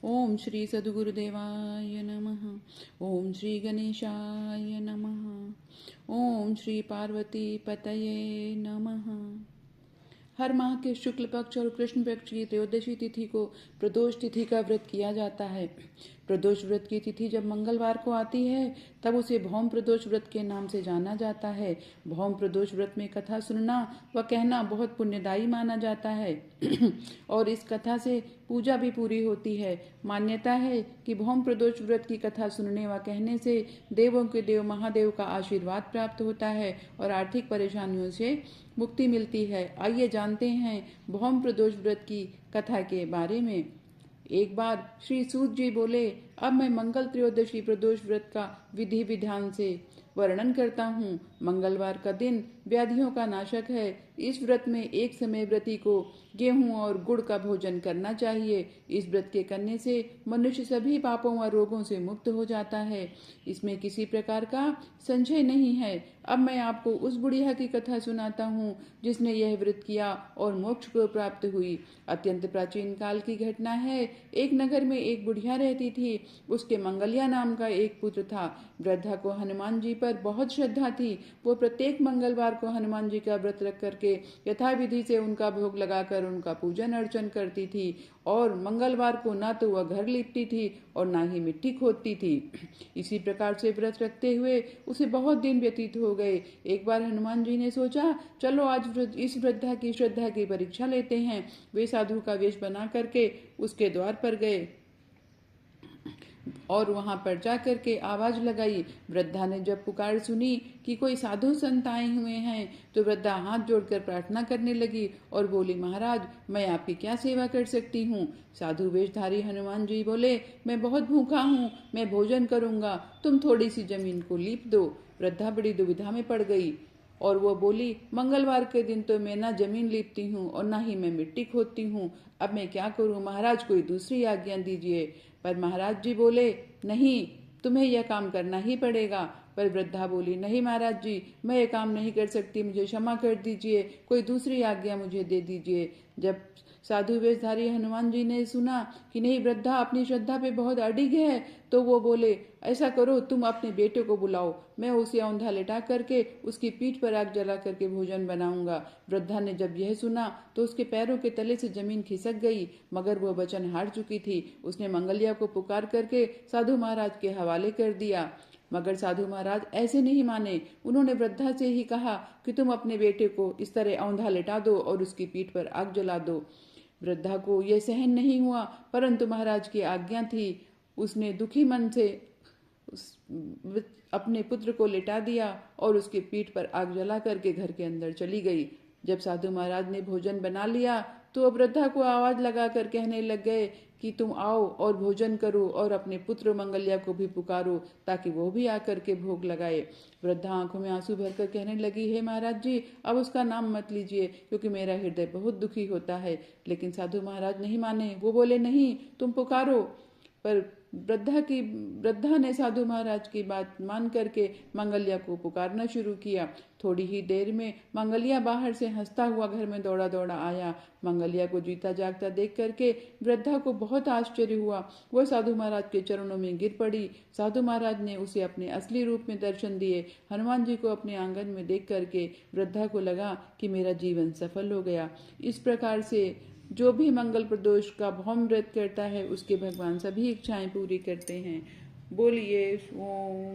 ओम श्री सद्गुरुदेवाय नमः। ओम श्री गणेशाय नमः। ओम श्री पार्वती पतये नमः। हर माह के शुक्ल पक्ष और कृष्ण पक्ष की त्रयोदशी तिथि को प्रदोष तिथि का व्रत किया जाता है। प्रदोष व्रत की तिथि जब मंगलवार को आती है तब उसे भौम प्रदोष व्रत के नाम से जाना जाता है। भौम प्रदोष व्रत में कथा सुनना व कहना बहुत पुण्यदायी माना जाता है और इस कथा से पूजा भी पूरी होती है। मान्यता है कि भौम प्रदोष व्रत की कथा सुनने व कहने से देवों के देव महादेव का आशीर्वाद प्राप्त होता है और आर्थिक परेशानियों से मुक्ति मिलती है। आइए जानते हैं भौम प्रदोष व्रत की कथा के बारे में। एक बार श्री सूत जी बोले, अब मैं मंगल त्रयोदशी प्रदोष व्रत का विधि विधान से वर्णन करता हूँ। मंगलवार का दिन व्याधियों का नाशक है। इस व्रत में एक समय व्रती को गेहूं और गुड़ का भोजन करना चाहिए। इस व्रत के करने से मनुष्य सभी पापों व रोगों से मुक्त हो जाता है। इसमें किसी प्रकार का संशय नहीं है। अब मैं आपको उस बुढ़िया की कथा सुनाता हूँ जिसने यह व्रत किया और मोक्ष को प्राप्त हुई। अत्यंत प्राचीन काल की घटना है। एक नगर में एक बुढ़िया रहती थी। उसके मंगलिया नाम का एक पुत्र था। वृद्धा को हनुमान जी पर बहुत श्रद्धा थी। वो प्रत्येक मंगलवार को हनुमान जी का व्रत रख करके यथाविधि से उनका भोग लगाकर उनका पूजन अर्चन करती थी और मंगलवार को ना तो वह घर लिपती थी और ना ही मिट्टी खोदती थी। इसी प्रकार से व्रत रखते हुए उसे बहुत दिन व्यतीत हो गए। एक बार हनुमान जी ने सोचा, चलो आज इस वृद्धा की श्रद्धा की परीक्षा लेते हैं। वे साधु का वेश बना करके उसके द्वार पर गए और वहां पर जाकर के आवाज लगाई। वृद्धा ने जब पुकार सुनी कि कोई साधु संत आए हुए हैं तो वृद्धा हाथ जोड़कर प्रार्थना करने लगी और बोली, महाराज मैं आपकी क्या सेवा कर सकती हूँ। साधु वेशधारी हनुमान जी बोले, मैं बहुत भूखा हूँ, मैं भोजन करूंगा, तुम थोड़ी सी जमीन को लीप दो। वृद्धा बड़ी दुविधा में पड़ गई और वो बोली, मंगलवार के दिन तो मैं ना जमीन लीपती हूँ और ना ही मैं मिट्टी खोदती हूँ। अब मैं क्या करूँ महाराज, कोई दूसरी आज्ञा दीजिए। पर महाराज जी बोले, नहीं तुम्हें यह काम करना ही पड़ेगा। पर वृद्धा बोली, नहीं महाराज जी मैं ये काम नहीं कर सकती, मुझे क्षमा कर दीजिए, कोई दूसरी आज्ञा मुझे दे दीजिए। जब साधु वेशधारी हनुमान जी ने सुना कि नहीं वृद्धा अपनी श्रद्धा पे बहुत अडिग है तो वो बोले, ऐसा करो तुम अपने बेटे को बुलाओ, मैं उसे औंधा लिटा करके उसकी पीठ पर आग जला करके भोजन बनाऊंगा। वृद्धा ने जब यह सुना तो उसके पैरों के तले से जमीन खिसक गई, मगर वह वचन हार चुकी थी। उसने मंगलिया को पुकार करके साधु महाराज के हवाले कर दिया। मगर साधु महाराज ऐसे नहीं माने। उन्होंने वृद्धा से ही कहा कि तुम अपने बेटे को इस तरह औंधा लिटा दो और उसकी पीठ पर आग जला दो। वृद्धा को यह सहन नहीं हुआ, परंतु महाराज की आज्ञा थी। उसने दुखी मन से अपने पुत्र को लिटा दिया और उसकी पीठ पर आग जला करके घर के अंदर चली गई। जब साधु महाराज ने भोजन बना लिया तो वृद्धा को आवाज लगा कर कहने लग गए कि तुम आओ और भोजन करो और अपने पुत्र मंगलिया को भी पुकारो ताकि वो भी आकर के भोग लगाए। वृद्धा आंखों में आंसू भरकर कहने लगी, हे महाराज जी अब उसका नाम मत लीजिए क्योंकि मेरा हृदय बहुत दुखी होता है। लेकिन साधु महाराज नहीं माने। वो बोले, नहीं तुम पुकारो। पर वृद्धा ने साधु महाराज की बात मान करके मंगलिया को पुकारना शुरू किया। थोड़ी ही देर में मंगलिया बाहर से हंसता हुआ घर में दौड़ा दौड़ा आया। मंगलिया को जीता जागता देख करके वृद्धा को बहुत आश्चर्य हुआ। वह साधु महाराज के चरणों में गिर पड़ी। साधु महाराज ने उसे अपने असली रूप में दर्शन दिए। हनुमान जी को अपने आंगन में देख करके वृद्धा को लगा कि मेरा जीवन सफल हो गया। इस प्रकार से जो भी मंगल प्रदोष का भौम व्रत करता है उसके भगवान सभी इच्छाएं पूरी करते हैं। बोलिए ओम।